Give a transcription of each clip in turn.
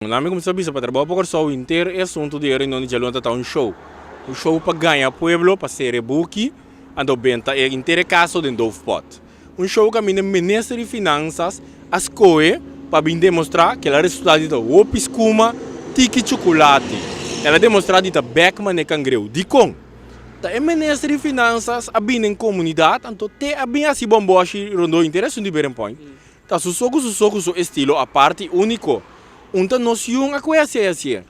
Nami começou a pensar para trabalhar por só o inteiro é assunto de reunião de jalonta tá um show. Um show para ganhar pueblo, para ser rebuque, ando benta é inteiro caso de Dove Pot. Um show que a minha ministra de finanças as coe para bem demonstrar que ela resultado de o piscuma tiki chocolate. Ela demonstrar de Beckman e cangreu de com. Da ministra de finanças a bem em comunidade, então te a bem assim bomboshi rondo interesse de Beren Point. Tá su estilo a parte único. Unta noção a conhecer assim.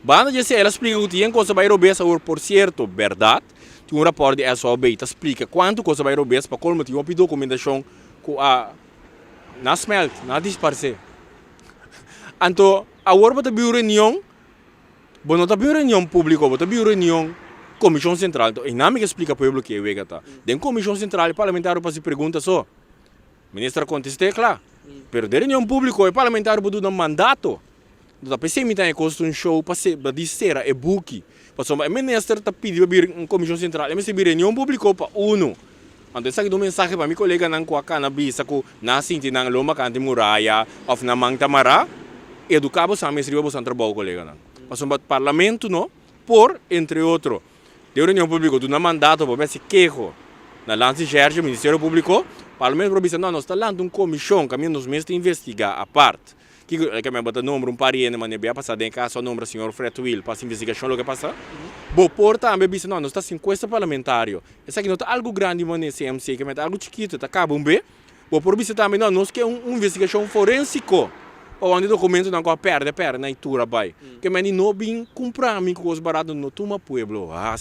Banda de ela explica que tem coisa vai roubar sabor por certo, verdade. Tem um rapport de SOB que explica quanto coisa vai roubar para colmo tem uma documentação com a na smelt, na disparce. Então, a hora para a reunião, bom não tá reunião pública, bota reunião Comissão Central. Então, e nada que explica para o povo que é o que tá. Tem Comissão Central e parlamentar para se pergunta só. Ministra conteste, claro. Pero de reunião pública e parlamentar para dar um mandato. Então, para ser mitad custo um show para ser dizer é book. Para o ministro tá pedindo para uma comissão central, mas se reunião pública para uno. Então, essa é um mensagem para meu colega não com a cannabis, com nascente na loma cante muraya, ou na mangtamara, educabo sa mestre bo santra bau colega não. Para o parlamento não, por entre outros, de reunião pública do mandato para se quejo na lance gerge Ministério Público, parlamento provisa não, nós está lá uma comissão que nos meses investigar a parte. Que me bota número um pariente mas nebia passar em casa o número senhor Fred Will para essa investigação lo que passa. Bo porta a bebisa não, nós está 50 parlamentário. Essa aqui não está algo grande mas CMC que me algo chiquito, tá acaba bem. Bo por bisa também não, nós que investigação forensico. Onde documento não perde na itura bai. Que me não bem comprar mim com os baratos no tuma pueblo. Ah,